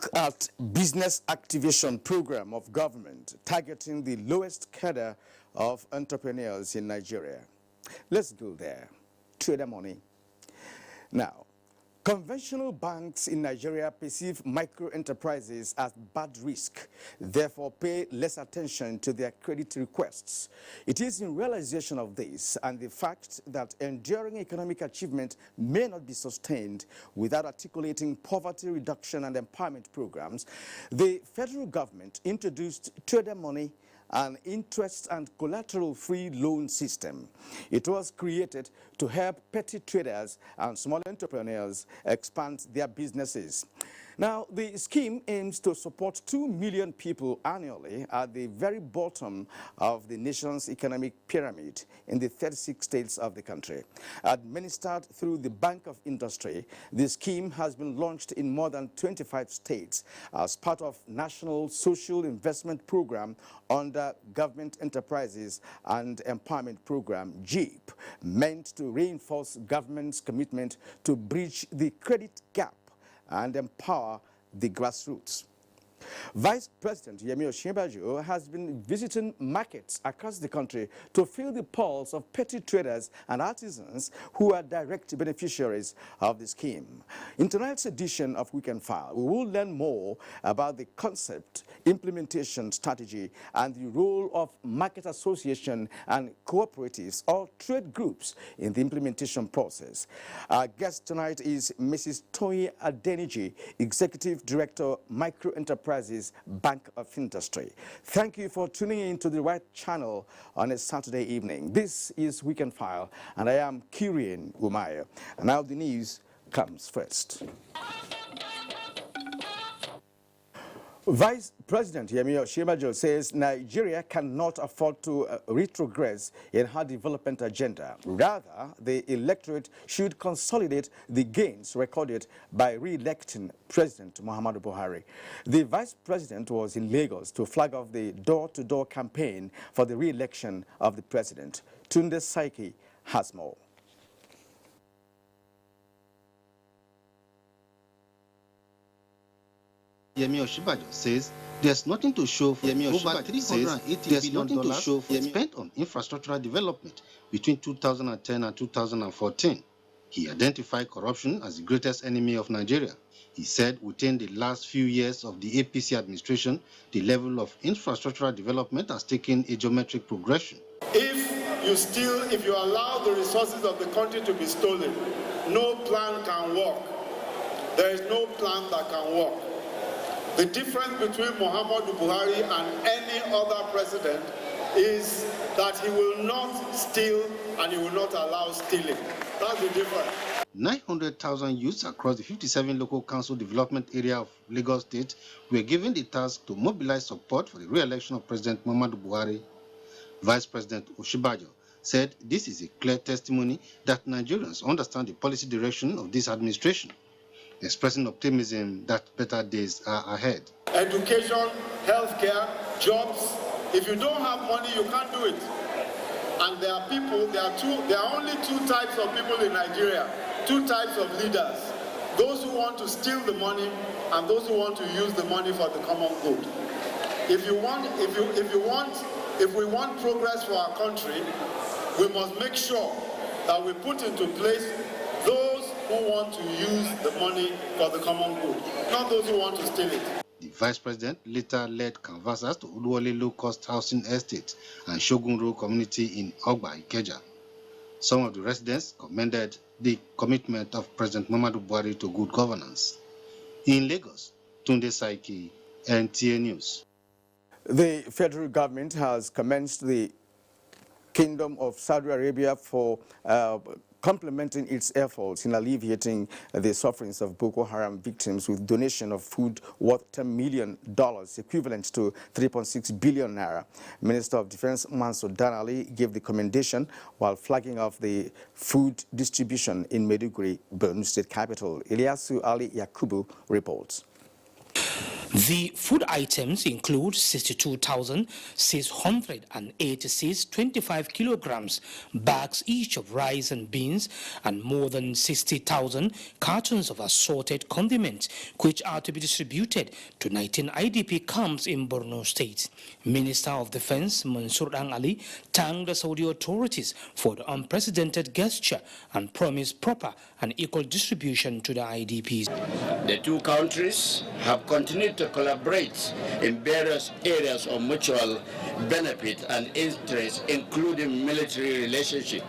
look at business activation program of government targeting the lowest cadre of entrepreneurs in Nigeria. Let's go there. Trader money. Now, conventional banks in Nigeria perceive micro-enterprises as bad risk, therefore pay less attention to their credit requests. It is in realization of this and the fact that enduring economic achievement may not be sustained without articulating poverty reduction and empowerment programs, the federal government introduced trader money, an interest and collateral-free loan system. It was created to help petty traders and small entrepreneurs expand their businesses. Now, the scheme aims to support 2 million people annually at the very bottom of the nation's economic pyramid in the 36 states of the country. Administered through the Bank of Industry, the scheme has been launched in more than 25 states as part of National Social Investment Program under Government Enterprises and Empowerment Program, GEEP, meant to reinforce government's commitment to bridge the credit gap and empower the grassroots. Vice President Yemi Osinbajo has been visiting markets across the country to feel the pulse of petty traders and artisans who are direct beneficiaries of the scheme. In tonight's edition of Weekend File, we will learn more about the concept, implementation strategy, and the role of market association and cooperatives or trade groups in the implementation process. Our guest tonight is Mrs. Toyin Adeniji, Executive Director, Micro Enterprises, Bank of Industry. Thank you for tuning in to the right channel on a Saturday evening. This is Weekend File, and I am Kirian Umaya. And now the news comes first. Vice President Yemi Osinbajo says Nigeria cannot afford to retrogress in her development agenda. Rather, the electorate should consolidate the gains recorded by re-electing President Muhammadu Buhari. The Vice President was in Lagos to flag off the door-to-door campaign for the re-election of the President. Tunde Saiki has more. Yemi Osinbajo says there's nothing to show for over $380 billion spent on infrastructural development between 2010 and 2014. He identified corruption as the greatest enemy of Nigeria. He said within the last few years of the APC administration, the level of infrastructural development has taken a geometric progression. If you allow the resources of the country to be stolen, no plan can work. There is no plan that can work. The difference between Muhammadu Buhari and any other president is that he will not steal and he will not allow stealing. That's the difference. 900,000 youths across the 57 local council development area of Lagos State were given the task to mobilize support for the re-election of President Muhammadu Buhari. Vice President Osinbajo said this is a clear testimony that Nigerians understand the policy direction of this administration, expressing optimism that better days are ahead. Education, healthcare, jobs. If you don't have money, you can't do it. And there are only two types of people in Nigeria, two types of leaders. Those who want to steal the money and those who want to use the money for the common good. If we want progress for our country, we must make sure that we put into place those who want to use the money for the common good, not those who want to steal it. The Vice President later led canvassers to Uluwole low-cost housing estate and Shogun Road community in Ogba, Ikeja. Some of the residents commended the commitment of President Muhammadu Buhari to good governance. In Lagos, Tunde Saiki, NTA News. The federal government has commenced the Kingdom of Saudi Arabia for complementing its efforts in alleviating the sufferings of Boko Haram victims with donation of food worth $10 million, equivalent to 3.6 billion naira. Minister of Defense Mansur Danali gave the commendation while flagging off the food distribution in Maiduguri, Borno State capital. Ilyasu Ali Yakubu reports. The food items include 62,686 25 kilograms bags each of rice and beans and more than 60,000 cartons of assorted condiments, which are to be distributed to 19 IDP camps in Borno State. Minister of Defense Mansour Ali thanked the Saudi authorities for the unprecedented gesture and promised proper and equal distribution to the IDPs. The two countries have continued to collaborate in various areas of mutual benefit and interest, including military relationship.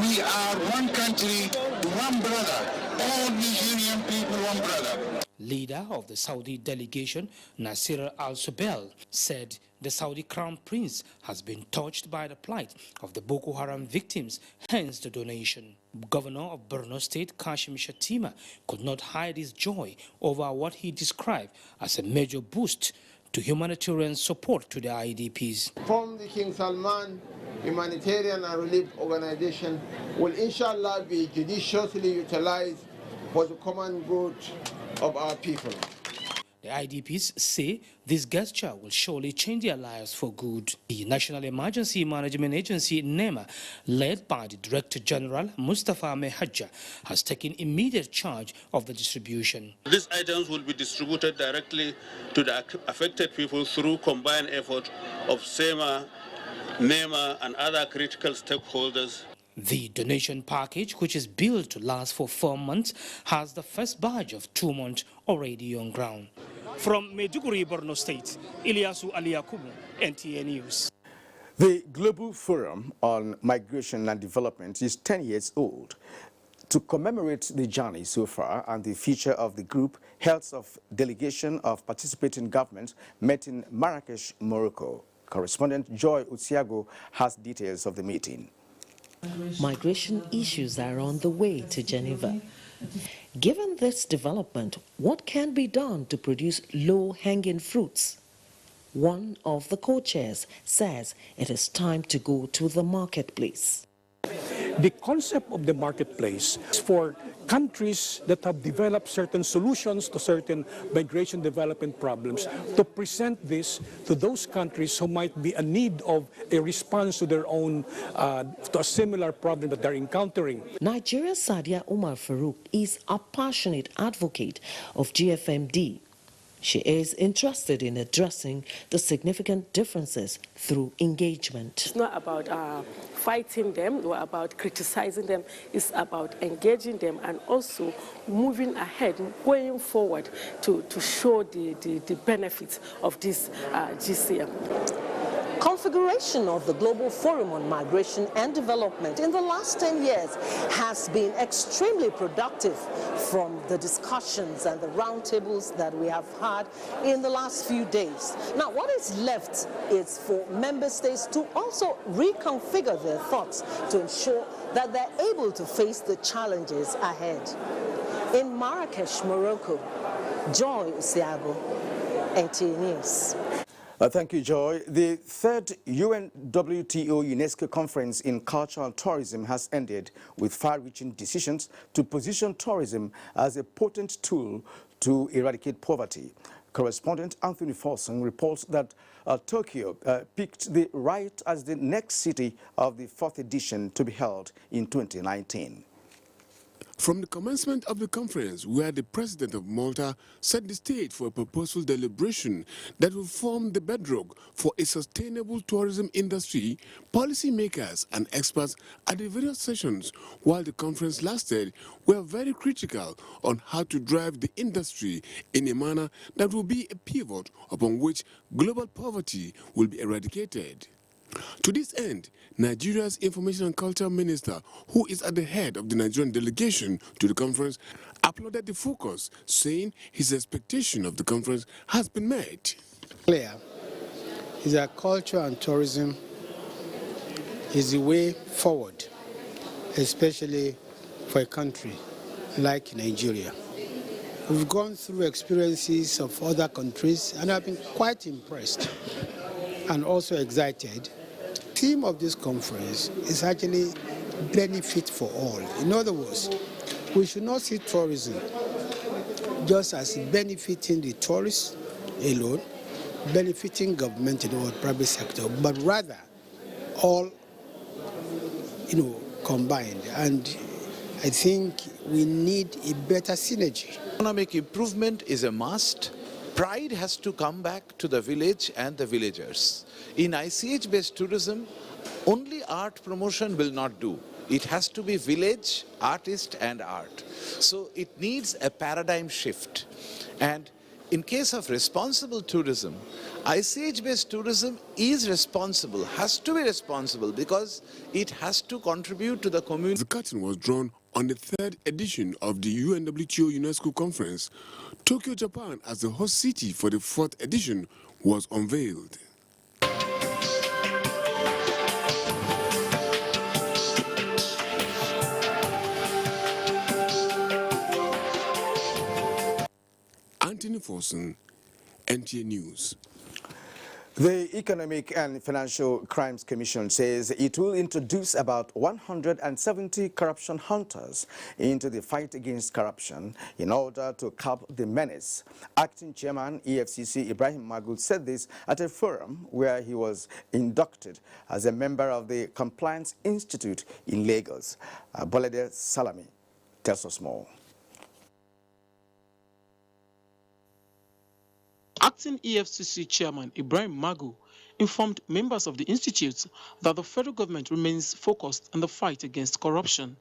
We are one country, one brother. All Nigerian people, one brother. Leader of the Saudi delegation, Nasir al-Subel, said the Saudi Crown Prince has been touched by the plight of the Boko Haram victims, hence the donation. Governor of Borno State, Kashim Shettima, could not hide his joy over what he described as a major boost to humanitarian support to the IDPs. From the King Salman Humanitarian and Relief Organization will inshallah be judiciously utilized for the common good of our people. The IDPs say this gesture will surely change their lives for good. The National Emergency Management Agency, NEMA, led by the Director General Mustafa Mehajja, has taken immediate charge of the distribution. These items will be distributed directly to the affected people through combined effort of SEMA, NEMA, and other critical stakeholders. The donation package, which is billed to last for 4 months, has the first batch of 2 months already on ground. From Maiduguri, Borno State, Ilyasu Aliyakubu, NTA News. The Global Forum on Migration and Development is 10 years old. To commemorate the journey so far and the future of the group, heads of delegation of participating governments met in Marrakesh, Morocco. Correspondent Joy Utsiago has details of the meeting. Migration issues are on the way to Geneva. Given this development, what can be done to produce low-hanging fruits? One of the co-chairs says it is time to go to the marketplace. The concept of the marketplace is for countries that have developed certain solutions to certain migration development problems to present this to those countries who might be in need of a response to their own, to a similar problem that they're encountering. Nigeria's Sadia Umar Farouk is a passionate advocate of GFMD. She is interested in addressing the significant differences through engagement. It's not about fighting them or about criticizing them. It's about engaging them and also moving ahead, going forward to show the benefits of this GCM. Configuration of the Global Forum on Migration and Development in the last 10 years has been extremely productive from the discussions and the roundtables that we have had in the last few days. Now, what is left is for member states to also reconfigure their thoughts to ensure that they're able to face the challenges ahead. In Marrakesh, Morocco, Joy Usiago, NTA News. Thank you, Joy. The third UNWTO UNESCO conference in culture and tourism has ended with far-reaching decisions to position tourism as a potent tool to eradicate poverty. Correspondent Anthony Folsom reports that Tokyo picked the right as the next city of the fourth edition to be held in 2019. From the commencement of the conference, where the President of Malta set the stage for a purposeful deliberation that will form the bedrock for a sustainable tourism industry, policymakers and experts at the various sessions while the conference lasted were very critical on how to drive the industry in a manner that will be a pivot upon which global poverty will be eradicated. To this end, Nigeria's Information and Culture Minister, who is at the head of the Nigerian delegation to the conference, applauded the focus, saying his expectation of the conference has been met. Clear is that culture and tourism is the way forward, especially for a country like Nigeria. We've gone through experiences of other countries and I've been quite impressed and also excited. The theme of this conference is actually benefit for all. In other words, we should not see tourism just as benefiting the tourists alone, benefiting government or private sector, but rather all, combined. And I think we need a better synergy. Economic improvement is a must. Pride has to come back to the village and the villagers. In ICH-based tourism, only art promotion will not do. It has to be village, artist and art. So it needs a paradigm shift. And in case of responsible tourism, ICH-based tourism is responsible, has to be responsible, because it has to contribute to the community. The curtain was drawn on the third edition of the UNWTO UNESCO conference. Tokyo, Japan, as the host city for the fourth edition, was unveiled. Anthony Forson, NTA News. The Economic and Financial Crimes Commission says it will introduce about 170 corruption hunters into the fight against corruption in order to curb the menace. Acting Chairman EFCC Ibrahim Magu said this at a forum where he was inducted as a member of the Compliance Institute in Lagos. Bolade Salami tells us more. Acting EFCC Chairman Ibrahim Magu informed members of the institute that the federal government remains focused on the fight against corruption,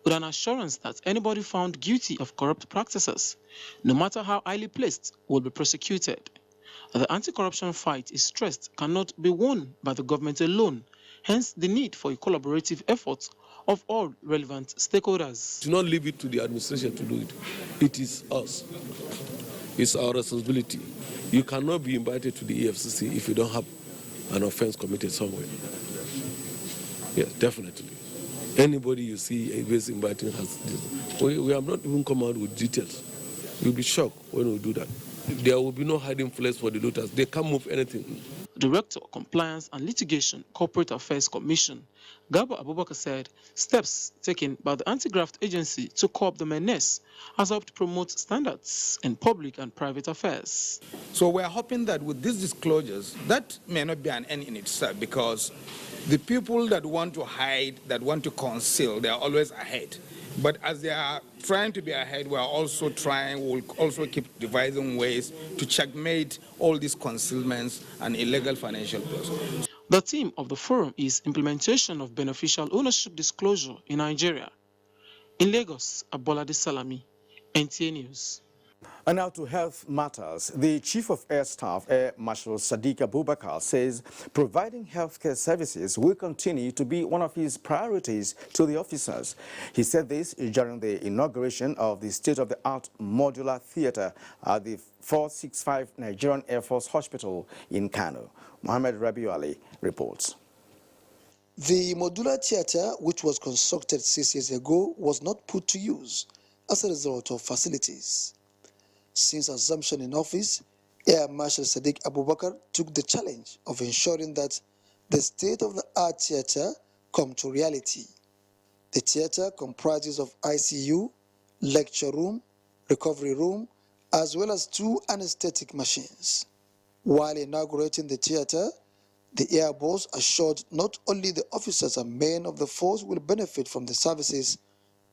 with an assurance that anybody found guilty of corrupt practices, no matter how highly placed, will be prosecuted. The anti-corruption fight, is stressed, cannot be won by the government alone, hence the need for a collaborative effort of all relevant stakeholders. Do not leave it to the administration to do it. It is us. It's our responsibility. You cannot be invited to the EFCC if you don't have an offense committed somewhere. Yes, definitely. Anybody you see is inviting has this. We have not even come out with details. You'll be shocked when we do that. There will be no hiding place for the looters. They can't move anything. Director of Compliance and Litigation Corporate Affairs Commission, Garba Abubakar, said steps taken by the anti-graft agency to curb the menace has helped promote standards in public and private affairs. So we're hoping that with these disclosures, that may not be an end in itself, because the people that want to hide, that want to conceal, they are always ahead. But as they are trying to be ahead, we'll also keep devising ways to checkmate all these concealments and illegal financial flows. The theme of the forum is implementation of beneficial ownership disclosure in Nigeria. In Lagos, Bolade Salami, NTA News. And now to health matters. The Chief of Air Staff, Air Marshal Sadiq Abubakar, says providing healthcare services will continue to be one of his priorities to the officers. He said this during the inauguration of the state-of-the-art modular theater at the 465 Nigerian Air Force Hospital in Kano. Mohammed Rabiu Ali reports. The modular theater, which was constructed 6 years ago, was not put to use as a result of facilities. Since assumption in office, Air Marshal Sadiq Abubakar took the challenge of ensuring that the state-of-the-art theater come to reality. The theater comprises of ICU, lecture room, recovery room, as well as 2 anesthetic machines. While inaugurating the theater, the Air Boss assured not only the officers and men of the force will benefit from the services,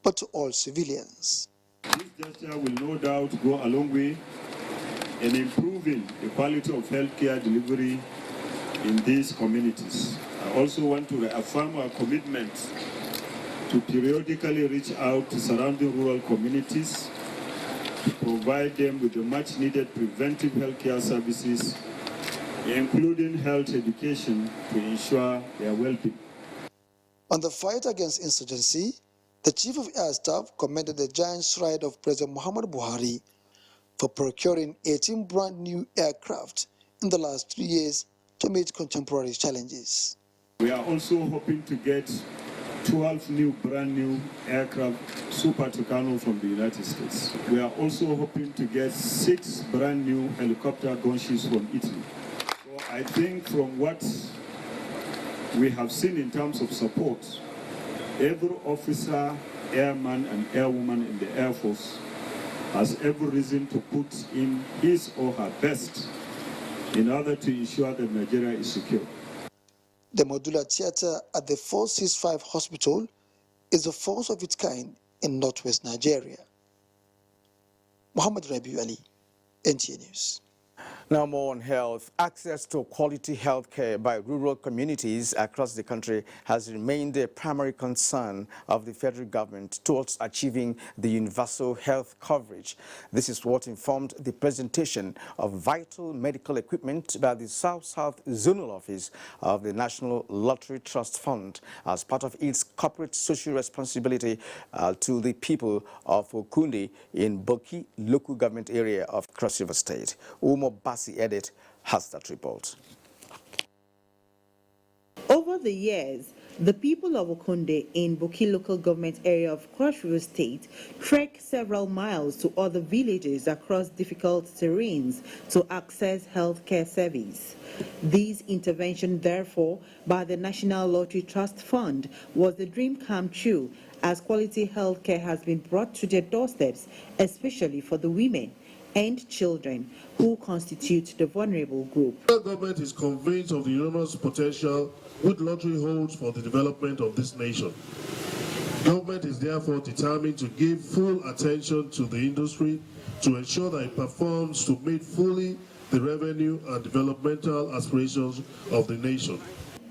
but to all civilians. This gesture will no doubt go a long way in improving the quality of healthcare delivery in these communities. I also want to reaffirm our commitment to periodically reach out to surrounding rural communities to provide them with the much needed preventive healthcare services, including health education, to ensure their well-being. On the fight against insurgency, the Chief of Air Staff commended the giant stride of President Muhammadu Buhari for procuring 18 brand new aircraft in the last 3 years to meet contemporary challenges. We are also hoping to get 12 new brand new aircraft Super Tucano from the United States. We are also hoping to get 6 brand new helicopter gunships from Italy. So I think from what we have seen in terms of support, every officer, airman and airwoman in the Air Force has every reason to put in his or her best in order to ensure that Nigeria is secure. The modular theater at the 465 hospital is the first of its kind in northwest Nigeria. Muhammad Rabiu Ali, NTA News. Now more on health. Access to quality health care by rural communities across the country has remained a primary concern of the federal government towards achieving the universal health coverage. This is what informed the presentation of vital medical equipment by the South-South Zonal Office of the National Lottery Trust Fund as part of its corporate social responsibility to the people of Okunde in Boki local government area of Cross River State. Umo Basi Edit has that report. Over the years, the people of Okunde in Boki local government area of Cross River State trek several miles to other villages across difficult terrains to access healthcare service. This intervention, therefore, by the National Lottery Trust Fund was the dream come true, as quality healthcare has been brought to their doorsteps, especially for the women and children who constitute the vulnerable group. The government is convinced of the enormous potential which lottery holds for the development of this nation. Government is therefore determined to give full attention to the industry to ensure that it performs to meet fully the revenue and developmental aspirations of the nation.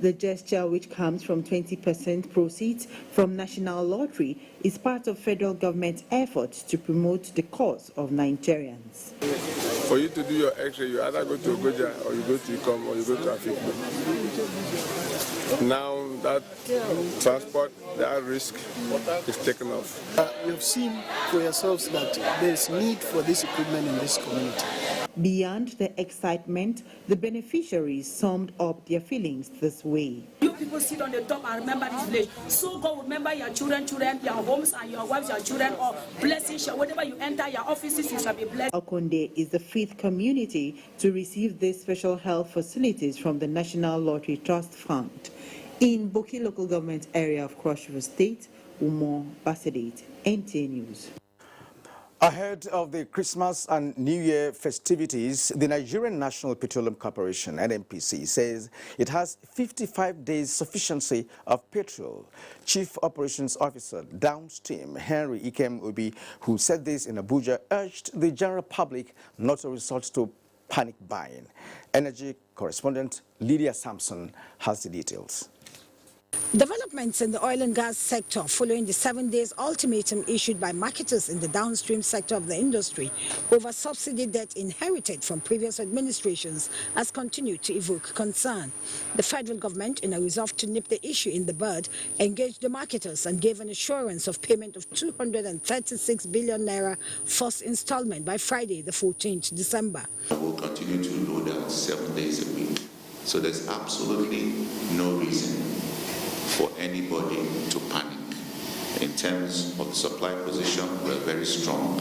The gesture, which comes from 20% proceeds from National Lottery, is part of federal government efforts to promote the cause of Nigerians. For you to do your X-ray, you either go to Abuja or you go to Icom or you go to Afikpo. Now that transport, that risk is taken off. You have seen for yourselves that there is need for this equipment in this community. Beyond the excitement, the beneficiaries summed up their feelings this way. You people sit on the top and remember this village. So God will remember your children, your homes and your wives, your children, or blessings. Whenever you enter your offices, you shall be blessed. Okunde is the fifth community to receive these special health facilities from the National Lottery Trust Fund. In Boki local government area of Cross River State, Umo Basedate, NTA News. Ahead of the Christmas and New Year festivities, the Nigerian National Petroleum Corporation, NNPC, says it has 55 days sufficiency of petrol. Chief Operations Officer downstream, Henry Ikem Obi, who said this in Abuja, urged the general public not to resort to panic buying. Energy correspondent Lydia Sampson has the details. Developments in the oil and gas sector following the 7 days ultimatum issued by marketers in the downstream sector of the industry over subsidy debt inherited from previous administrations has continued to evoke concern. The federal government, in a resolve to nip the issue in the bud, engaged the marketers and gave an assurance of payment of 236 billion naira first installment by Friday, the 14th December. We'll continue to load out 7 days a week, so there's absolutely no reason for anybody to panic. In terms of the supply position, we're very strong.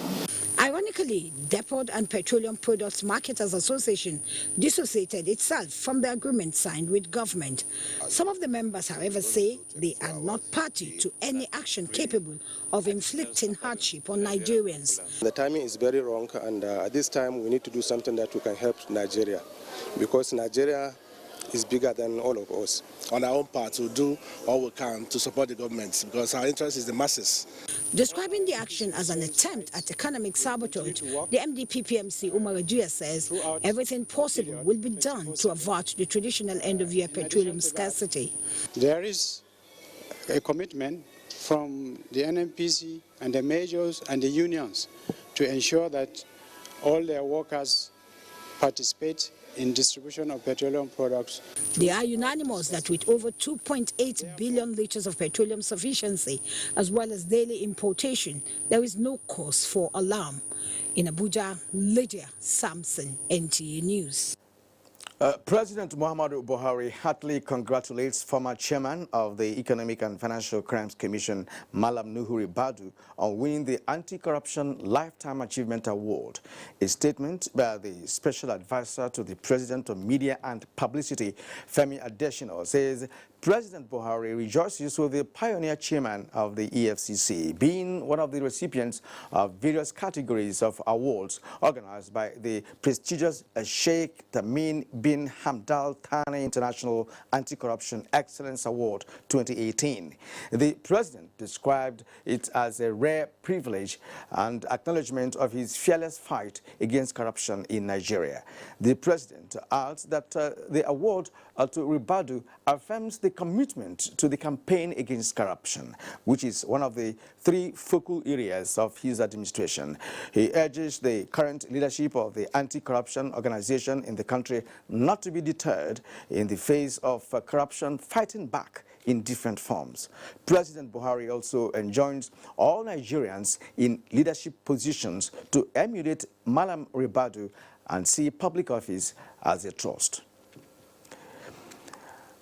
Ironically, Depot and Petroleum Products Marketers Association dissociated itself from the agreement signed with government. Some of the members, however, say they are not party to any action capable of inflicting hardship on Nigerians. The timing is very wrong, and at this time we need to do something that we can help Nigeria, because Nigeria is bigger than all of us. On our own part, we'll do all we can to support the government, because our interest is the masses. Describing the action as an attempt at economic sabotage, the MDPPMC Umar Ajuya says everything possible will be done to avert the traditional end-of-year petroleum scarcity. There is a commitment from the NNPC and the majors and the unions to ensure that all their workers participate in distribution of petroleum products. They are unanimous that with over 2.8 billion liters of petroleum sufficiency, as well as daily importation, there is no cause for alarm. In Abuja, Lydia Sampson, NTA News. President Muhammadu Buhari heartily congratulates former chairman of the Economic and Financial Crimes Commission, Malam Nuhuri Badu, on winning the Anti-Corruption Lifetime Achievement Award. A statement by the Special Advisor to the President of Media and Publicity, Femi Adesina, says President Buhari rejoices with the pioneer chairman of the EFCC being one of the recipients of various categories of awards organized by the prestigious Sheikh Tamim bin Hamad Al Thani International Anti-Corruption Excellence Award 2018. The president described it as a rare privilege and acknowledgement of his fearless fight against corruption in Nigeria. The president adds that the award to Ribadu affirms the commitment to the campaign against corruption, which is one of the 3 focal areas of his administration. He urges the current leadership of the anti-corruption organization in the country not to be deterred in the face of corruption, fighting back in different forms. President Buhari also enjoins all Nigerians in leadership positions to emulate Malam Ribadu and see public office as a trust.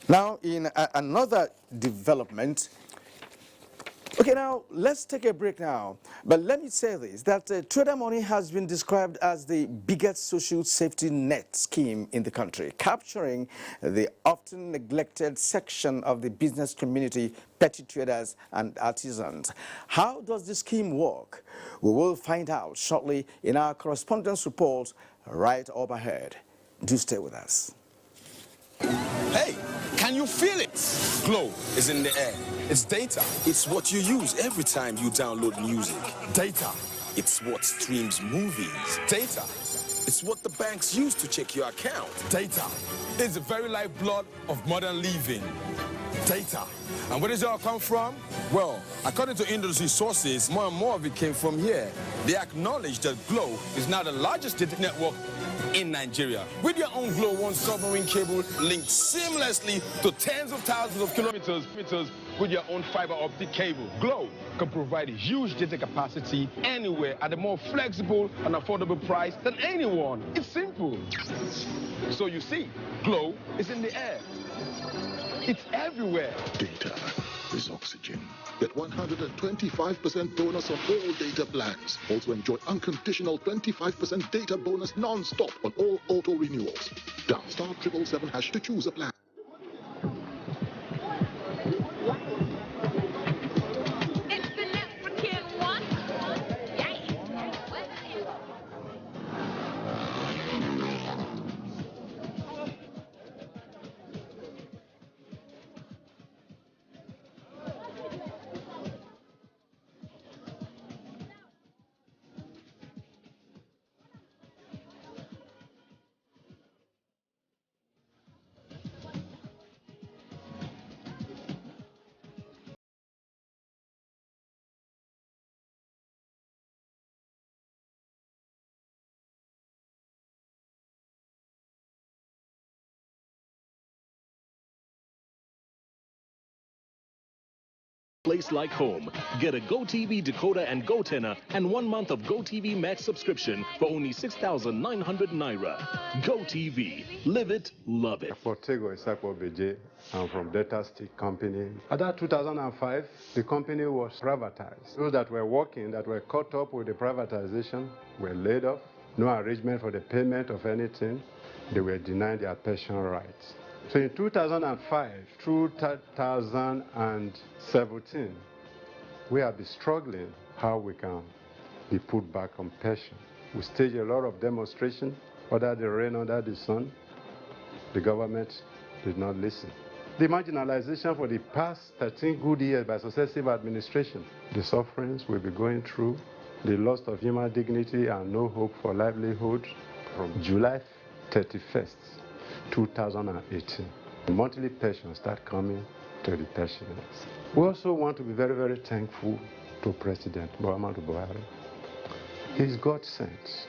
Now, in another development, okay, now let's take a break now. But let me say this, that trader money has been described as the biggest social safety net scheme in the country, capturing the often neglected section of the business community, petty traders and artisans. How does this scheme work? We will find out shortly in our correspondence report right up ahead. Do stay with us. Hey, can you feel it? Glow is in the air. It's data. It's what you use every time you download music. Data. It's what streams movies. Data. It's what the banks use to check your account. Data. It's the very lifeblood of modern living. Data. And where does it all come from? Well, according to industry sources, more and more of it came from here. They acknowledge that Glow is now the largest data network in Nigeria, with your own Glow One submarine cable linked seamlessly to tens of thousands of kilometers with your own fiber optic cable. Glow can provide huge data capacity anywhere at a more flexible and affordable price than anyone. It's simple. So you see, Glow is in the air. It's everywhere. Data is oxygen. Get 125% bonus on all data plans. Also enjoy unconditional 25% data bonus non-stop on all auto renewals. Dial *777# to choose a plan. Place like home. Get a GoTV decoder and GoTenna and 1 month of GoTV Max subscription for only 6,900 Naira. GoTV. Live it, love it. I'm from Data Stick Company. At that 2005, the company was privatized. Those that were working, that were caught up with the privatization, were laid off. No arrangement for the payment of anything. They were denied their pension rights. So in 2005 through 2017, we have been struggling how we can be put back on pension. We staged a lot of demonstrations under the rain, under the sun. The government did not listen. The marginalization for the past 13 good years by successive administration, the sufferings we'll be going through, the loss of human dignity and no hope for livelihood from July 31st. 2018. The monthly pensions start coming to the pensioners. We also want to be very, very thankful to President Muhammadu Buhari. He's God sent.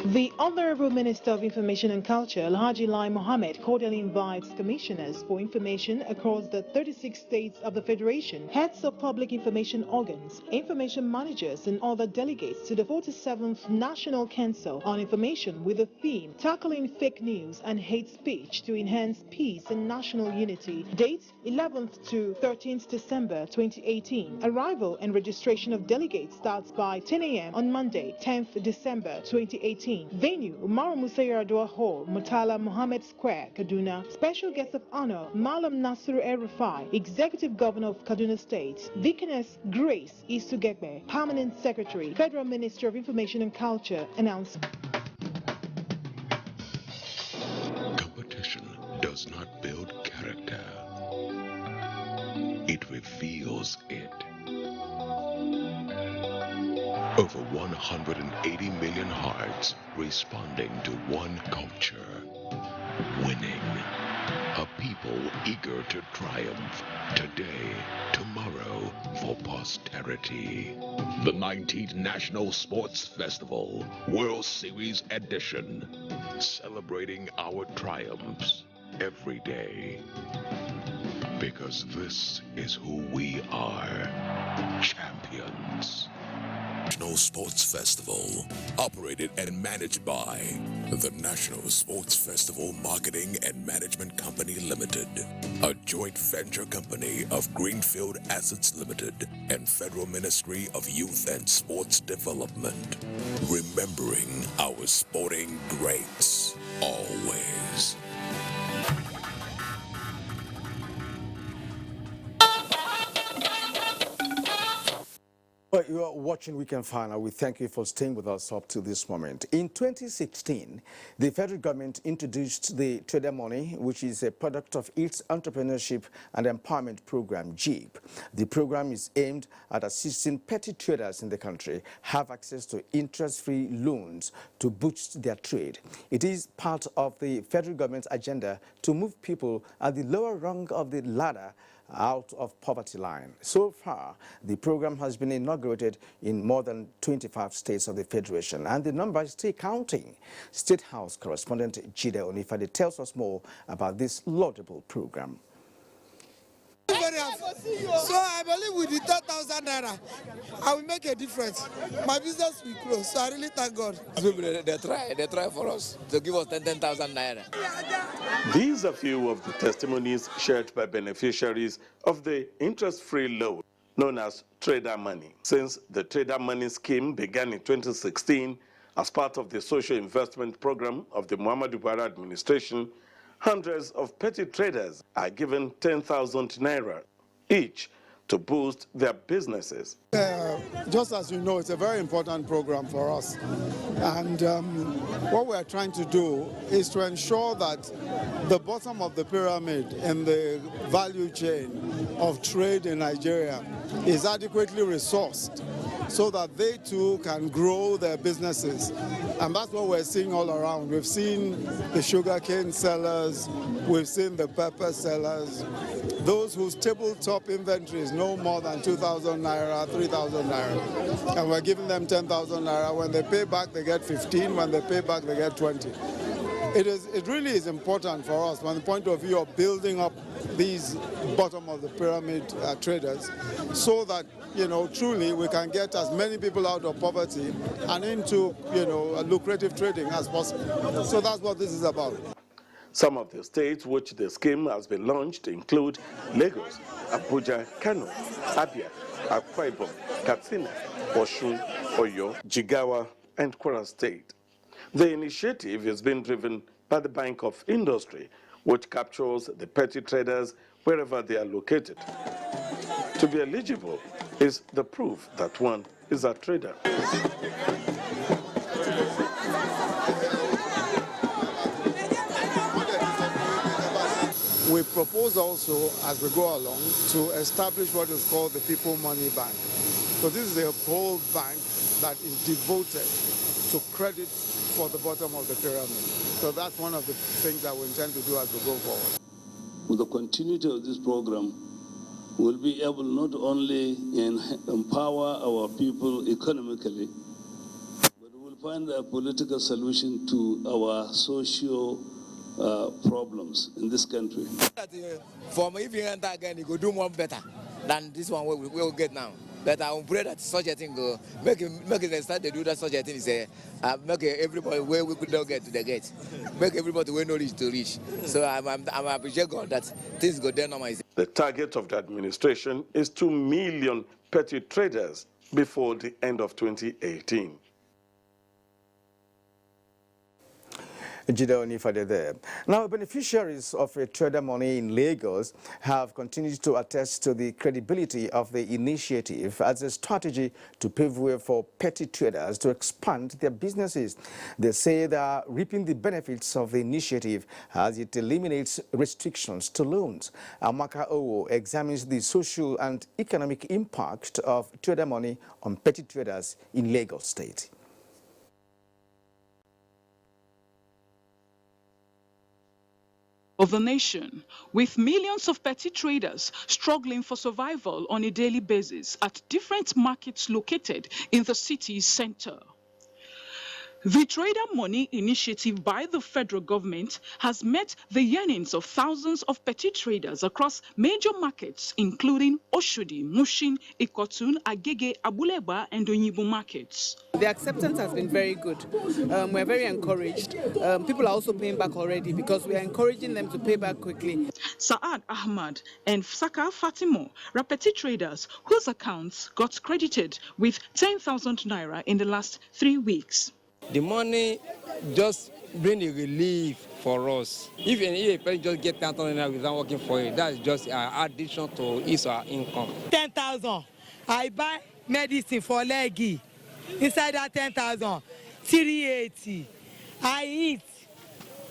The Honorable Minister of Information and Culture, Alhaji Lai Mohammed, cordially invites commissioners for information across the 36 states of the Federation, heads of public information organs, information managers, and other delegates to the 47th National Council on Information with the theme Tackling Fake News and Hate Speech to Enhance Peace and National Unity. Date 11th to 13th December 2018. Arrival and registration of delegates starts by 10 a.m. on Monday, 10th December 2018. 2016. Venue, Umaru Musa Yar'Adua Hall, Murtala Mohammed Square, Kaduna. Special guest of honor, Malam Nasiru El-Rufai, Executive Governor of Kaduna State. Deaconess Grace Isugekbe, Permanent Secretary, Federal Ministry of Information and Culture, announced. Competition does not build character. It reveals it. Over 180 million hearts responding to one culture. Winning. A people eager to triumph today, tomorrow, for posterity. The 19th National Sports Festival, World Series Edition. Celebrating our triumphs every day. Because this is who we are. Champions. National Sports Festival, operated and managed by the National Sports Festival Marketing and Management Company Limited, a joint venture company of Greenfield Assets Limited and Federal Ministry of Youth and Sports Development. Remembering our sporting greats, always. Well, you are watching Weekend Final. We thank you for staying with us up to this moment. In 2016, the federal government introduced the Trader Money, which is a product of its Entrepreneurship and Empowerment Program, JEEP. The program is aimed at assisting petty traders in the country have access to interest-free loans to boost their trade. It is part of the federal government's agenda to move people at the lower rung of the ladder out of poverty line. So far, the program has been inaugurated in more than 25 states of the Federation, and the number is still counting. State House correspondent Jide Onifade tells us more about this laudable program. So I believe with the 10,000 naira, I will make a difference. My business will close, so I really thank God. They try for us to give us 10,000 naira. These are few of the testimonies shared by beneficiaries of the interest-free loan known as Trader Money. Since the Trader Money scheme began in 2016 as part of the social investment program of the Muhammadu Buhari administration, hundreds of petty traders are given 10,000 naira each to boost their businesses. Just as you know, it's a very important program for us. And what we're trying to do is to ensure that the bottom of the pyramid in the value chain of trade in Nigeria is adequately resourced so that they too can grow their businesses. And that's what we're seeing all around. We've seen the sugarcane sellers, we've seen the pepper sellers, those whose tabletop inventory is no more than 2,000 naira, 3,000 naira. And we're giving them 10,000 naira. When they pay back, they get 15. When they pay back, they get 20. It really is important for us from the point of view of building up these bottom of the pyramid traders so that, truly we can get as many people out of poverty and into, lucrative trading as possible. So that's what this is about. Some of the states which the scheme has been launched include Lagos, Abuja, Kano, Abia, Akwa Ibom, Katsina, Osun, Oyo, Jigawa, and Kwara State. The initiative is being driven by the Bank of Industry, which captures the petty traders wherever they are located. To be eligible is the proof that one is a trader. We propose also, as we go along, to establish what is called the People Money Bank. So this is a whole bank that is devoted to credit for the bottom of the pyramid. So that's one of the things that we intend to do as we go forward. With the continuity of this program, we'll be able not only empower our people economically, but we'll find a political solution to our social problems in this country. For me, if you enter again, you go do more better than this one we will get now. But I will pray that such a thing go make it start to do that such a thing is make everybody where we could not get to the gate, make everybody where no reach to reach. So I'm appreciate God that things go down on my. The target of the administration is 2 million petty traders before the end of 2018. Gideon Ifade there. Now, beneficiaries of a trader money in Lagos have continued to attest to the credibility of the initiative as a strategy to pave way for petty traders to expand their businesses. They say they are reaping the benefits of the initiative as it eliminates restrictions to loans. Amaka Owo examines the social and economic impact of trader money on petty traders in Lagos State. Of the nation, with millions of petty traders struggling for survival on a daily basis at different markets located in the city's center. The Trader Money initiative by the federal government has met the yearnings of thousands of petty traders across major markets, including Oshodi, Mushin, Ikotun, Agege, Abuleba, and Onyibu markets. The acceptance has been very good. We're very encouraged. People are also paying back already because we are encouraging them to pay back quickly. Saad Ahmad and Saka Fatimo are petty traders whose accounts got credited with 10,000 naira in the last 3 weeks. The money just bring a relief for us. If a person just get 10,000 naira without working for it, that's just an addition to his or her income. 10,000. I buy medicine for leggy. Inside that 10,000, 380. I eat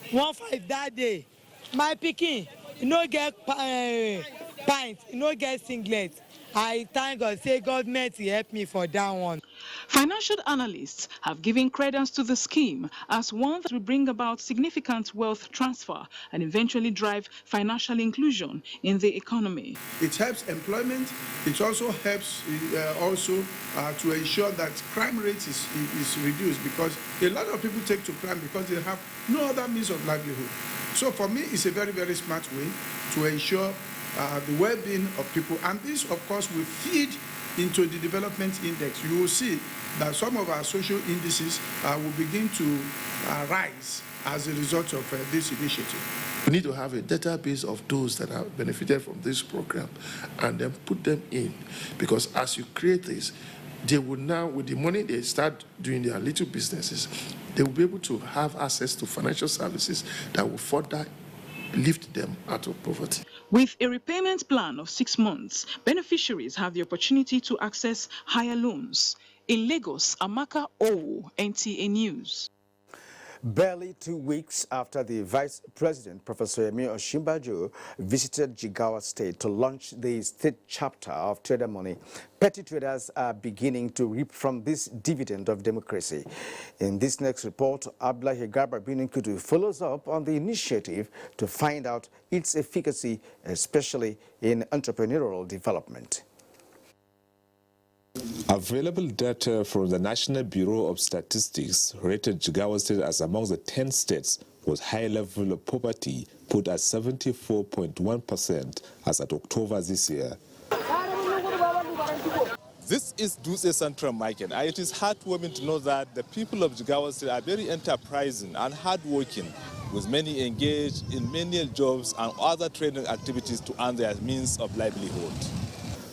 1.5 that day. My pikin, you no get pint, you no get singlet. I thank God, say government help me for that one. Financial analysts have given credence to the scheme as one that will bring about significant wealth transfer and eventually drive financial inclusion in the economy. It helps employment. It also helps to ensure that crime rate is reduced, because a lot of people take to crime because they have no other means of livelihood. So for me, it's a very, very smart way to ensure the well-being of people, and this of course will feed into the development index. You will see that some of our social indices will begin to rise as a result of this initiative. We need to have a database of those that have benefited from this program and then put them in, because as you create this, they will now, with the money they start doing their little businesses, they will be able to have access to financial services that will further lift them out of poverty. With a repayment plan of 6 months, beneficiaries have the opportunity to access higher loans. In Lagos, Amaka Owo, NTA News. Barely 2 weeks after the Vice President, Professor Yemi Osinbajo, visited Jigawa State to launch the state chapter of Trader Money, petty traders are beginning to reap from this dividend of democracy. In this next report, Abdullahi Garba Bininkudu follows up on the initiative to find out its efficacy, especially in entrepreneurial development. Available data from the National Bureau of Statistics rated Jigawa State as among the 10 states with high level of poverty, put at 74.1% as at October this year. This is Dutse Central Market, and it is heartwarming to know that the people of Jigawa State are very enterprising and hardworking, with many engaged in menial jobs and other trading activities to earn their means of livelihood.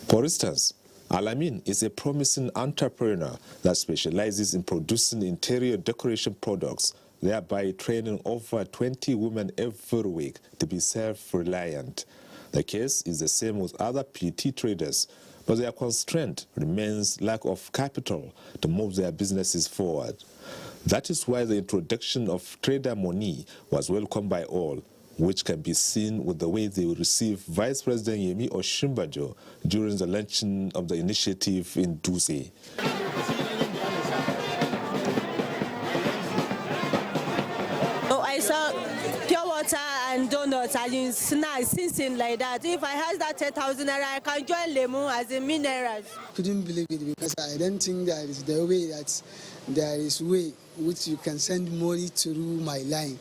For instance, Alamin is a promising entrepreneur that specializes in producing interior decoration products, thereby training over 20 women every week to be self-reliant. The case is the same with other PT traders, but their constraint remains lack of capital to move their businesses forward. That is why the introduction of Trader Money was welcomed by all, which can be seen with the way they will receive Vice President Yemi Osinbajo during the launching of the initiative in Dutse. Oh, I saw pure water and donuts and snacks, things like that. If I had that 10,000 naira, I can join Lemu as a minerals. Couldn't believe it, because I don't think that is the way that there is way which you can send money through my line.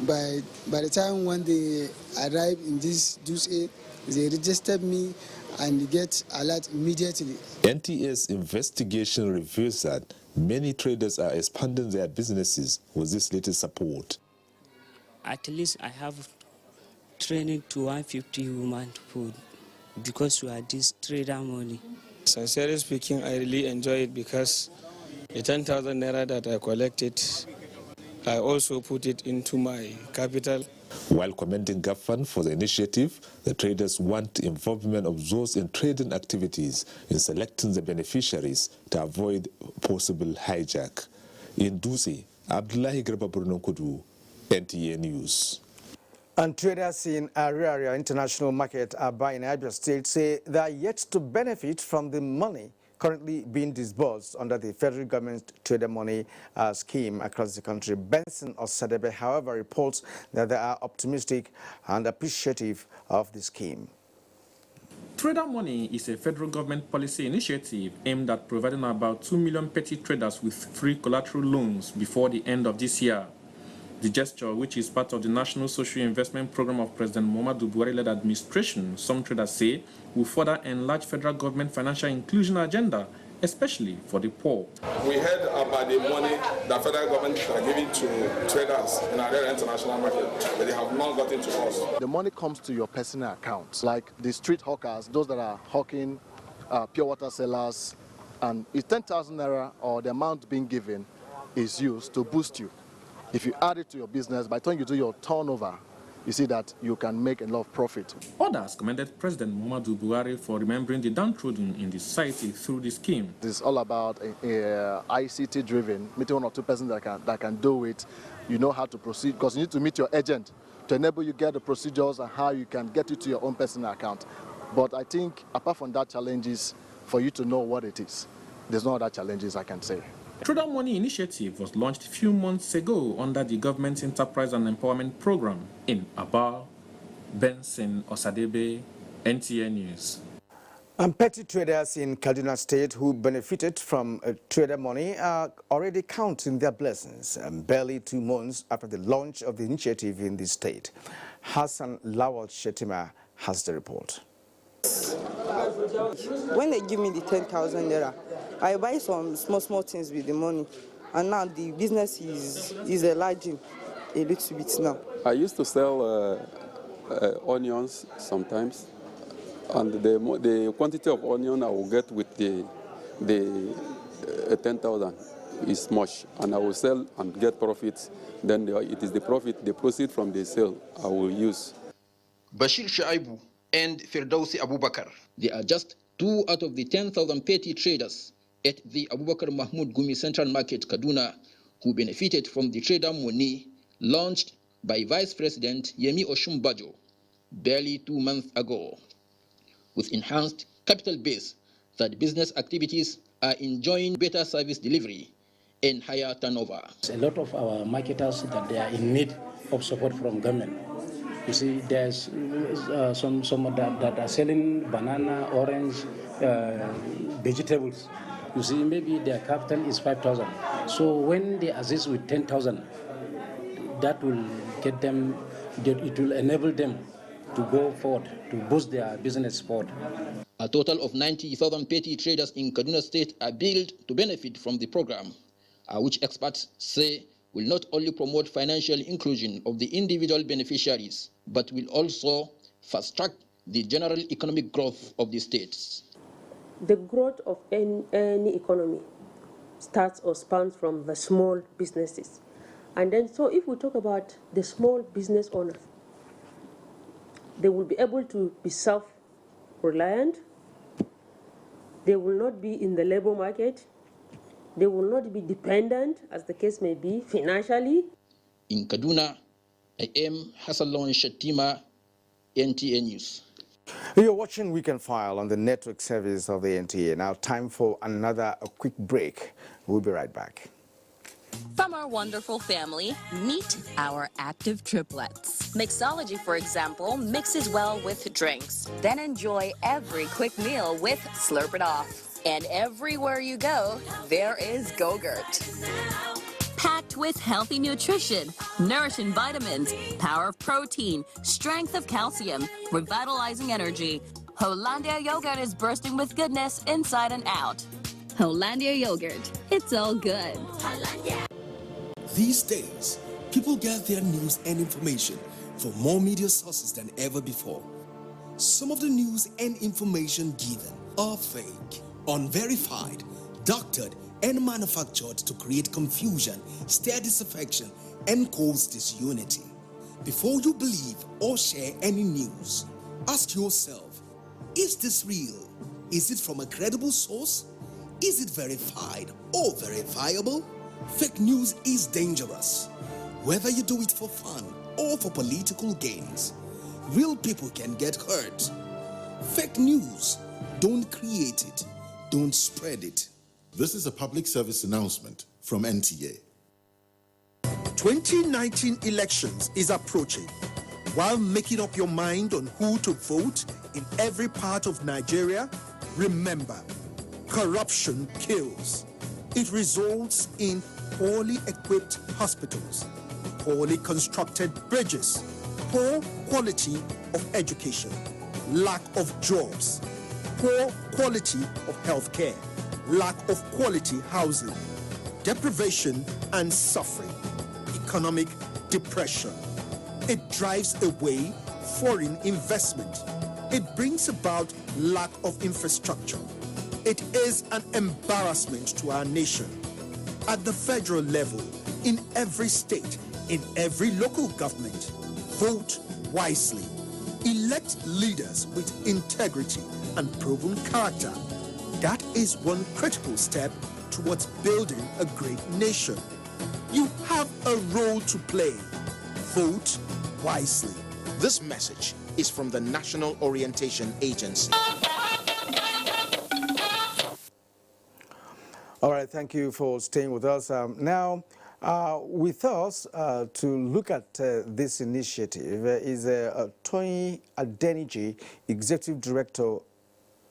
By the time when they arrive in this Dutse, they registered me and get alert immediately. NTA's investigation reveals that many traders are expanding their businesses with this latest support. At least I have training to 150 women food because we are this Trader Money. Sincerely speaking, I really enjoy it because the 10,000 naira that I collected I also put it into my capital. While commending government for the initiative, the traders want involvement of those in trading activities in selecting the beneficiaries to avoid possible hijack. In Dutse, Abdullahi Graba Kudu, NTA News. And traders in Ariaria International Market, Aba in Abia State, say they are yet to benefit from the money currently being disbursed under the federal government trader money scheme across the country. Benson Osadebe, however, reports that they are optimistic and appreciative of the scheme. Trader Money is a federal government policy initiative aimed at providing about 2 million petty traders with free collateral loans before the end of this year. The gesture, which is part of the National Social Investment Program of President Muhammadu Buhari-led administration, some traders say, will further enlarge federal government financial inclusion agenda, especially for the poor. We heard about the money that federal government are giving to traders in our international market, but they have not gotten to us. The money comes to your personal account, like the street hawkers, those that are hawking, pure water sellers, and it's 10,000 naira or the amount being given is used to boost you. If you add it to your business, by the time you do your turnover, you see that you can make a lot of profit. Others commended President Muhammadu Buhari for remembering the downtrodden in the society through the scheme. It's all about ICT-driven, meeting 1 or 2 persons that can do it. You know how to proceed, because you need to meet your agent to enable you get the procedures and how you can get it to your own personal account. But I think apart from that challenges, for you to know what it is, there's no other challenges I can say. Trader Money initiative was launched a few months ago under the government's Enterprise and Empowerment Program in Aba. Benson Osadebe, NTA News. And petty traders in Kaduna State who benefited from Trader Money are already counting their blessings, barely 2 months after the launch of the initiative in the state. Hassan Lawal Shetima has the report. When they give me the 10,000 naira, I buy some small things with the money, and now the business is enlarging a little bit now. I used to sell onions sometimes, and the quantity of onion I will get with the 10,000 is much, and I will sell and get profits. Then it is the profit, the proceed from the sale I will use. Bashir Shaibu and Firdausi Abubakar. They are just 2 out of the 10,000 petty traders at the Abubakar Mahmoud Gumi Central Market, Kaduna, who benefited from the Trader Money launched by Vice President Yemi Oshumbajo barely 2 months ago. With enhanced capital base, that business activities are enjoying better service delivery and higher turnover. A lot of our marketers that they are in need of support from government. You see, there's some that are selling banana, orange, vegetables. You see, maybe their capital is 5,000. So when they assist with 10,000, that will get them, it will enable them to go forward, to boost their business forward. A total of 90,000 petty traders in Kaduna State are billed to benefit from the program, which experts say will not only promote financial inclusion of the individual beneficiaries, but will also fast-track the general economic growth of the states. The growth of any economy starts or spans from the small businesses. And then, so if we talk about the small business owners, they will be able to be self-reliant. They will not be in the labor market. They will not be dependent, as the case may be, financially. In Kaduna, I am Hassan Shatima, NTA News. You're watching Weekend File on the network service of the NTA. Now time for another quick break. We'll be right back. From our wonderful family, meet our active triplets. Mixology, for example, mixes well with drinks. Then enjoy every quick meal with Slurp It Off. And everywhere you go, there is Go-Gurt. Packed with healthy nutrition, nourishing vitamins, power of protein, strength of calcium, revitalizing energy. Hollandia yogurt is bursting with goodness inside and out. Hollandia yogurt, it's all good. These days, people get their news and information from more media sources than ever before. Some of the news and information given are fake, unverified, doctored, and manufactured to create confusion, stir disaffection, and cause disunity. Before you believe or share any news, ask yourself, is this real? Is it from a credible source? Is it verified or verifiable? Fake news is dangerous. Whether you do it for fun or for political gains, real people can get hurt. Fake news, don't create it, don't spread it. This is a public service announcement from NTA. 2019 elections is approaching. While making up your mind on who to vote in every part of Nigeria, remember, corruption kills. It results in poorly equipped hospitals, poorly constructed bridges, poor quality of education, lack of jobs, poor quality of healthcare, lack of quality housing, deprivation and suffering, economic depression. It drives away foreign investment. It brings about lack of infrastructure. It is an embarrassment to our nation. At the federal level, in every state, in every local government, vote wisely. Elect leaders with integrity and proven character. That is one critical step towards building a great nation. You have a role to play. Vote wisely. This message is from the National Orientation Agency. All right, thank you for staying with us. Now, with us to look at this initiative is Toyin Adeniji, Executive Director,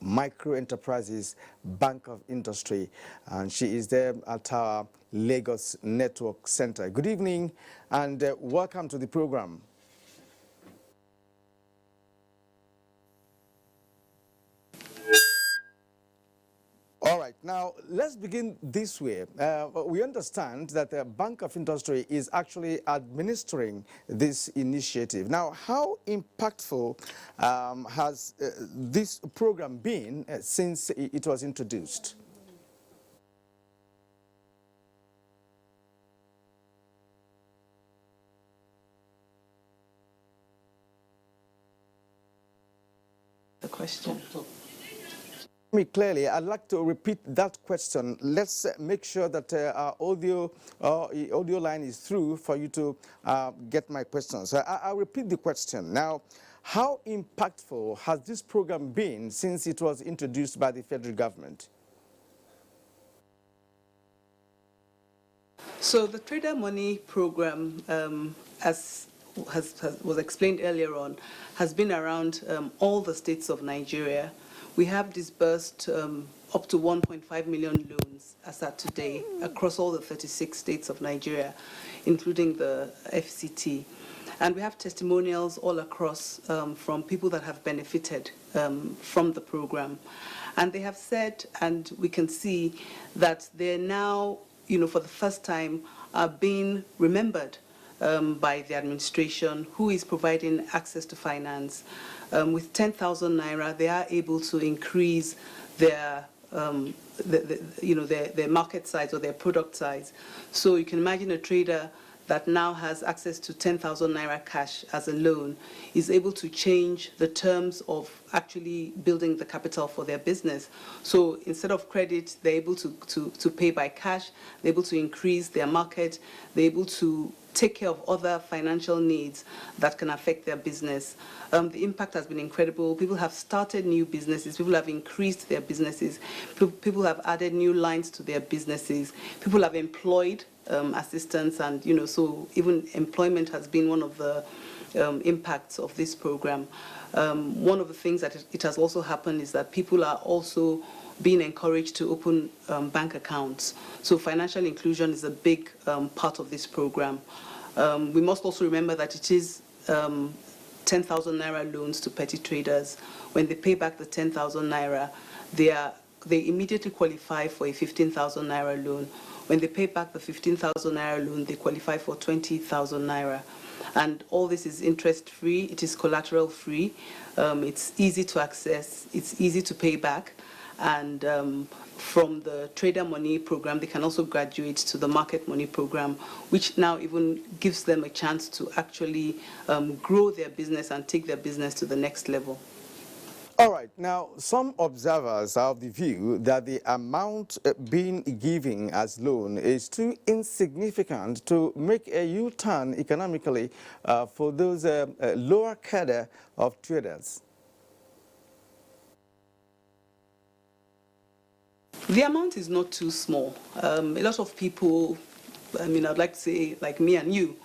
Micro Enterprises Bank of Industry, and she is there at our Lagos Network Center. Good evening and welcome to the program. All right, now let's begin this way. We understand that the Bank of Industry is actually administering this initiative. Now, how impactful has this program been since it was introduced? The question. Me clearly, I'd like to repeat that question. Let's make sure that our audio line is through for you to get my questions. I'll repeat the question. Now, how impactful has this program been since it was introduced by the federal government? So the Trader Money program, as was explained earlier on, has been around all the states of Nigeria. We have disbursed up to 1.5 million loans as at today across all the 36 states of Nigeria, including the FCT. And we have testimonials all across from people that have benefited from the program. And they have said, and we can see that they're now, for the first time, are being remembered by the administration, who is providing access to finance. With 10,000 naira, they are able to increase their, their market size or their product size. So you can imagine a trader that now has access to 10,000 naira cash as a loan is able to change the terms of actually building the capital for their business. So instead of credit, they're able to pay by cash, they're able to increase their market, they're able to take care of other financial needs that can affect their business. The impact has been incredible. People have started new businesses. People have increased their businesses. People have added new lines to their businesses. People have employed assistants, and so even employment has been one of the impacts of this program. One of the things that it has also happened is that people are also being encouraged to open bank accounts. So financial inclusion is a big part of this program. We must also remember that it is 10,000 naira loans to petty traders. When they pay back the 10,000 naira, they immediately qualify for a 15,000 naira loan. When they pay back the 15,000 naira loan, they qualify for 20,000 naira. And all this is interest-free, it is collateral-free, it's easy to access, it's easy to pay back, and from the trader money program, they can also graduate to the market money program, which now even gives them a chance to actually grow their business and take their business to the next level. All right. Now, some observers are of the view that the amount being given as loan is too insignificant to make a U-turn economically for those lower cadre of traders. The amount is not too small. A lot of people, I mean, I'd like to say, like me and you,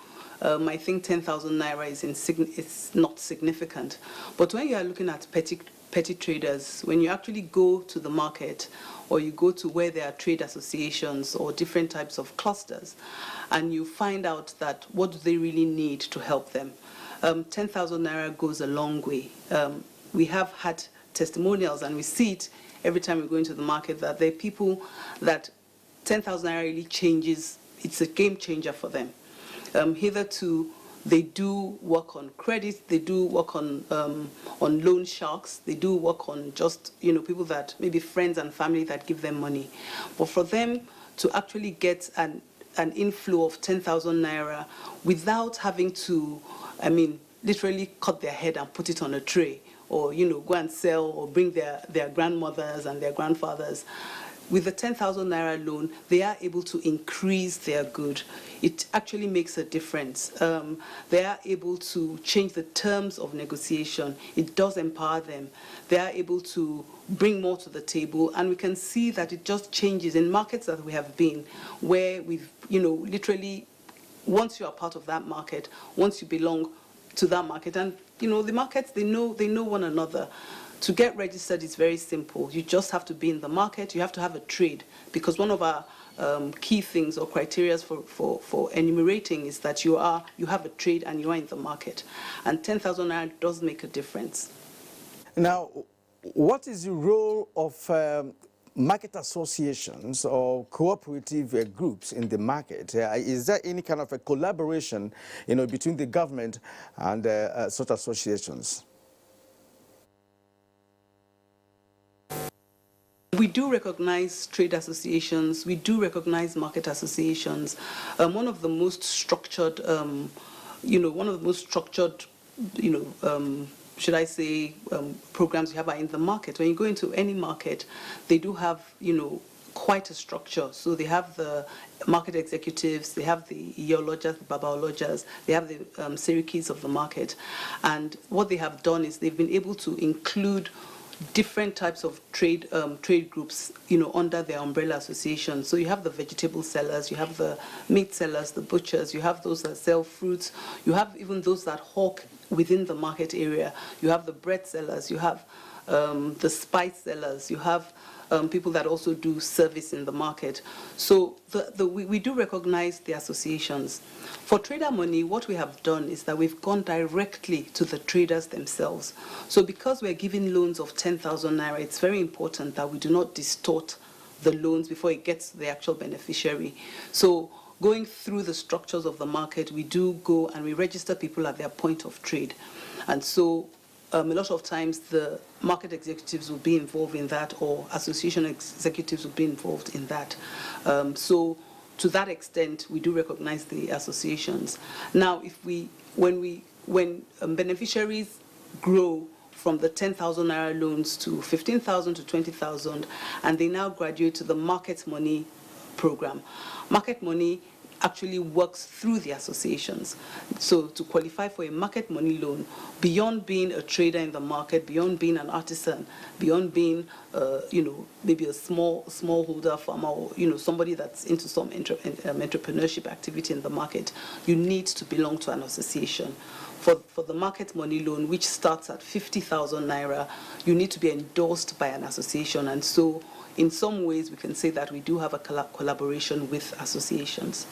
I think 10,000 naira is not significant. But when you are looking at petty traders, when you actually go to the market or you go to where there are trade associations or different types of clusters, and you find out that what do they really need to help them, 10,000 naira goes a long way. We have had testimonials, and we see it every time we go into the market, that there are people that 10,000 naira really changes, it's a game changer for them. Hitherto, they do work on credit, they do work on loan sharks, they do work on just, people that, maybe friends and family that give them money. But for them to actually get an inflow of 10,000 naira without having to, literally cut their head and put it on a tray, or go and sell or bring their grandmothers and their grandfathers. With the 10,000 naira loan, they are able to increase their good. It actually makes a difference. They are able to change the terms of negotiation. It does empower them. They are able to bring more to the table, and we can see that it just changes in markets that we have been, where we've, literally, once you are part of that market, once you belong to that market, and the markets, they know one another. To get registered is very simple. You just have to be in the market. You have to have a trade, because one of our key things or criteria for enumerating is that you have a trade and you are in the market. And 10,000 naira does make a difference. Now, what is the role of market associations or cooperative groups in the market? Is there any kind of a collaboration, between the government and such associations? We do recognize trade associations. We do recognize market associations. One of the most structured, should I say, programs you have are in the market. When you go into any market, they do have, quite a structure. So they have the market executives, they have the Iyolojas, the Babaolojas, they have the Sirikis of the market. And what they have done is they've been able to include different types of trade groups, under their umbrella association. So you have the vegetable sellers, you have the meat sellers, the butchers, you have those that sell fruits, you have even those that hawk within the market area, you have the bread sellers, you have the spice sellers, you have people that also do service in the market. So we do recognize the associations. For trader money, what we have done is that we've gone directly to the traders themselves. So because we're giving loans of 10,000 naira, it's very important that we do not distort the loans before it gets to the actual beneficiary. So going through the structures of the market, we do go and we register people at their point of trade. And so a lot of times the market executives will be involved in that, or association executives will be involved in that. So to that extent, we do recognize the associations. Now, when beneficiaries grow from the 10,000 naira loans to 15,000 to 20,000, and they now graduate to the market money program, market money actually works through the associations. So to qualify for a market money loan, beyond being a trader in the market, beyond being an artisan, beyond being, maybe a smallholder farmer, or, somebody that's into some entrepreneurship activity in the market, you need to belong to an association. For the market money loan, which starts at 50,000 naira, you need to be endorsed by an association. And so in some ways, we can say that we do have a collaboration with associations.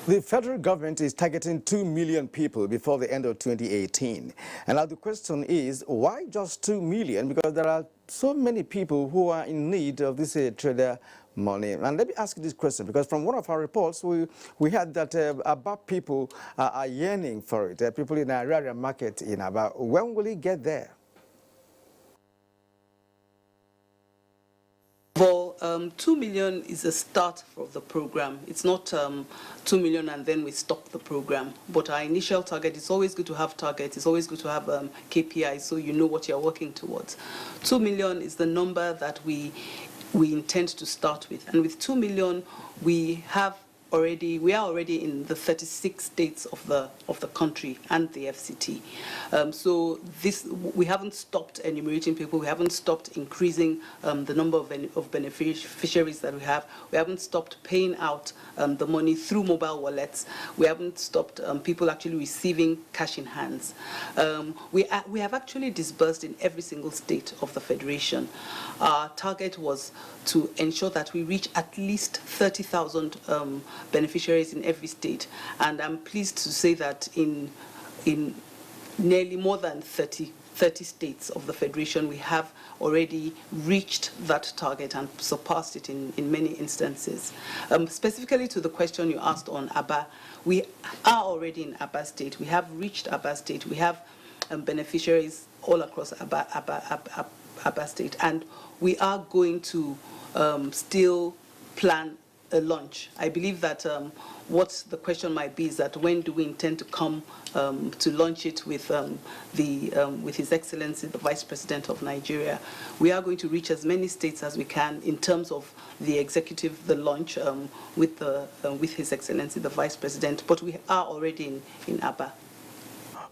The federal government is targeting 2 million people before the end of 2018. And now the question is, why just 2 million? Because there are so many people who are in need of this trader money. And let me ask you this question, because from one of our reports, we heard that about people are yearning for it. People in the agrarian market in about, when will it get there? Well, 2 million is a start of the program. It's not 2 million and then we stop the program. But our initial target, it's always good to have targets. It's always good to have KPIs so you know what you're working towards. 2 million is the number that we intend to start with. And with 2 million, we are already in the 36 states of the country and the FCT. So we haven't stopped enumerating people. We haven't stopped increasing the number of beneficiaries that we have. We haven't stopped paying out the money through mobile wallets. We haven't stopped people actually receiving cash in hands. We have actually disbursed in every single state of the Federation. Our target was to ensure that we reach at least 30,000 beneficiaries in every state. And I'm pleased to say that in nearly more than 30 states of the Federation, we have already reached that target and surpassed it in many instances. Specifically to the question you asked on Aba, we are already in Aba State. We have reached Aba State. We have beneficiaries all across Aba State. And we are going to still plan a launch. I believe that what the question might be is that when do we intend to come to launch it with His Excellency, the Vice President of Nigeria. We are going to reach as many states as we can in terms of the launch with His Excellency, the Vice President, but we are already in Aba.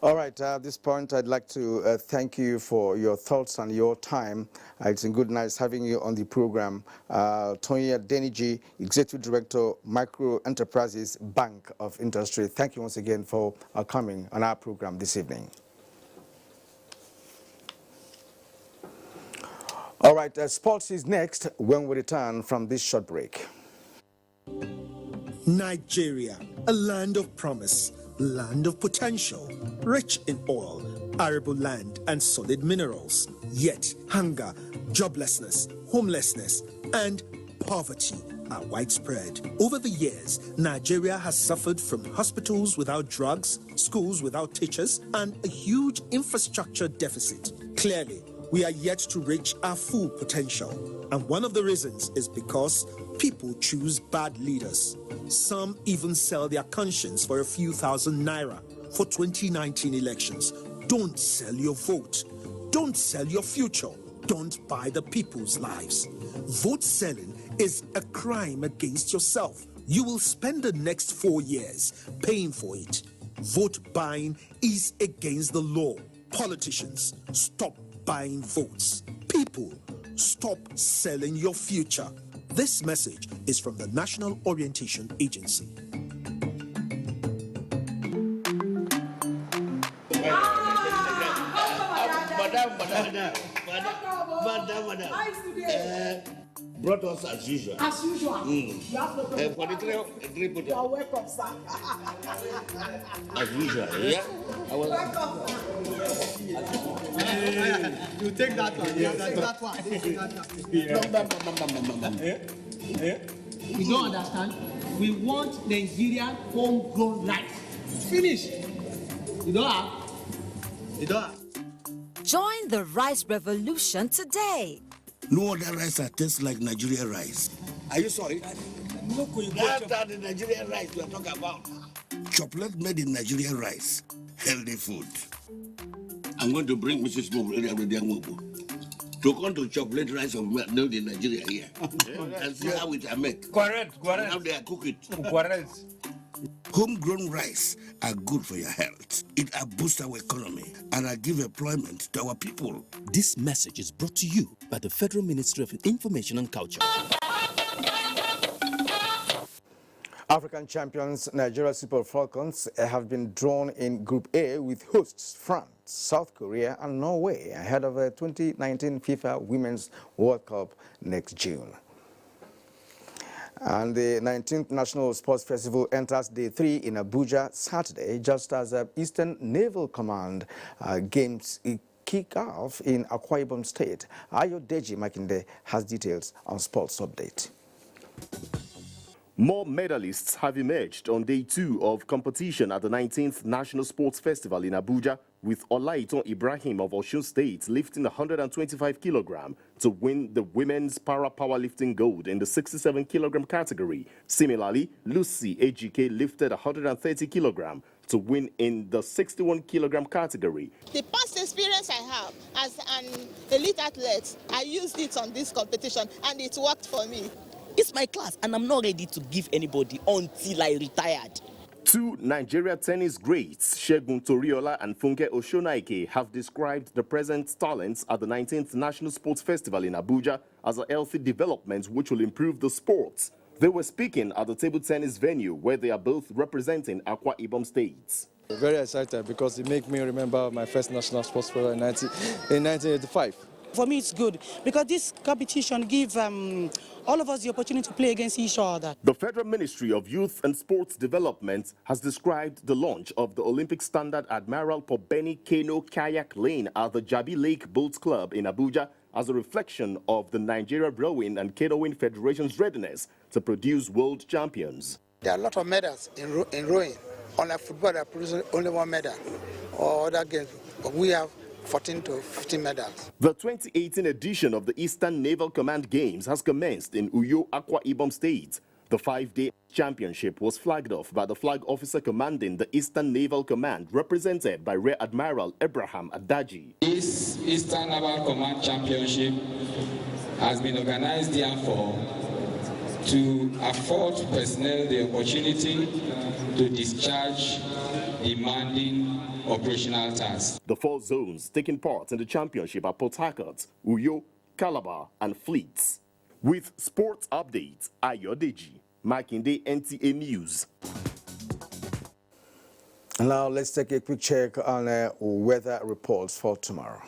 All right, at this point, I'd like to thank you for your thoughts and your time. It's been good nice having you on the program. Tonya Deniji, Executive Director, Micro Enterprises Bank of Industry. Thank you once again for coming on our program this evening. All right, sports is next when we return from this short break. Nigeria, a land of promise, land of potential, rich in oil, arable land, and solid minerals. Yet, hunger, joblessness, homelessness, and poverty are widespread. Over the years, Nigeria has suffered from hospitals without drugs, schools without teachers, and a huge infrastructure deficit. Clearly, we are yet to reach our full potential. And one of the reasons is because people choose bad leaders. Some even sell their conscience for a few thousand naira for 2019 elections. Don't sell your vote. Don't sell your future. Don't buy the people's lives. Vote selling is a crime against yourself. You will spend the next 4 years paying for it. Vote buying is against the law. Politicians, stop buying votes. People, stop selling your future. This message is from the National Orientation Agency. Brought us as usual. As usual. You have no problem. For the three you are welcome, sir. As usual, yeah? Welcome. You take that one. Yeah, take that one. You don't understand? We want Nigerian homegrown rice. Finish. You don't have? You don't have? Join the rice revolution today. No other rice that tastes like Nigerian rice. Are you sorry? That's the Nigerian rice we are talking about. Chocolate made in Nigerian rice. Healthy food. I'm going to bring Mrs. Mobu to come to chocolate rice of made in Nigeria here. And see how it are made. Correct. How they are cook it. Correct. Homegrown rice are good for your health. It boosts our economy and give employment to our people. This message is brought to you by the Federal Ministry of Information and Culture. African champions Nigeria Super Falcons have been drawn in Group A with hosts France, South Korea, and Norway ahead of the 2019 FIFA Women's World Cup next June. And the 19th National Sports Festival enters Day 3 in Abuja Saturday, just as Eastern Naval Command games kick off in Akwa Ibom State. Ayodeji Makinde has details on Sports Update. More medalists have emerged on Day 2 of competition at the 19th National Sports Festival in Abuja, with Olaiton Ibrahim of Osun State lifting 125 kilogram to win the women's powerlifting gold in the 67 kilogram category. Similarly, Lucy Ejike lifted 130 kilogram to win in the 61 kilogram category. The past experience I have as an elite athlete, I used it on this competition and it worked for me. It's my class and I'm not ready to give anybody until I retired. Two Nigeria tennis greats, Segun Toriola and Funke Oshonaike, have described the present talents at the 19th National Sports Festival in Abuja as a healthy development which will improve the sport. They were speaking at the table tennis venue where they are both representing Akwa Ibom States. Very excited because it makes me remember my first national sports festival in 1985. For me, it's good because this competition gives all of us the opportunity to play against each other. The Federal Ministry of Youth and Sports Development has described the launch of the Olympic Standard Admiral Pobeni Kano Kayak Lane at the Jabi Lake Boat Club in Abuja as a reflection of the Nigeria Rowing and Canoeing Federation's readiness to produce world champions. There are a lot of medals in rowing. Unlike football, that produces only one medal or other games. But we have 14 to 15 medals. The 2018 edition of the Eastern Naval Command Games has commenced in Uyo, Akwa Ibom State. The 5-day championship was flagged off by the flag officer commanding the Eastern Naval Command, represented by Rear Admiral Abraham Adaji. This Eastern Naval Command Championship has been organized therefore to afford personnel the opportunity to discharge demanding operational tasks. The 4 zones taking part in the championship are Port Harcourt, Uyo, Calabar, and Fleet. With sports updates, Ayodeji, Makinde, NTA News. Now let's take a quick check on weather reports for tomorrow.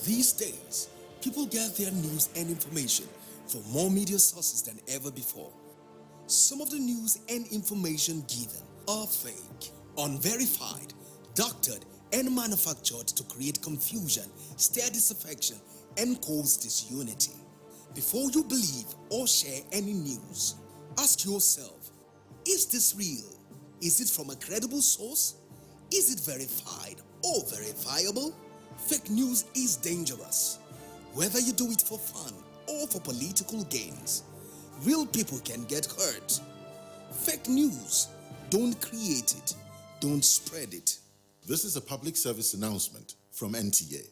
These days, people get their news and information from more media sources than ever before. Some of the news and information given are fake, unverified, doctored, and manufactured to create confusion, stir disaffection, and cause disunity. Before you believe or share any news, ask yourself, is this real? Is it from a credible source? Is it verified or verifiable? Fake news is dangerous. Whether you do it for fun or for political gains, real people can get hurt. Fake news, don't create it, don't spread it. This is a public service announcement from NTA.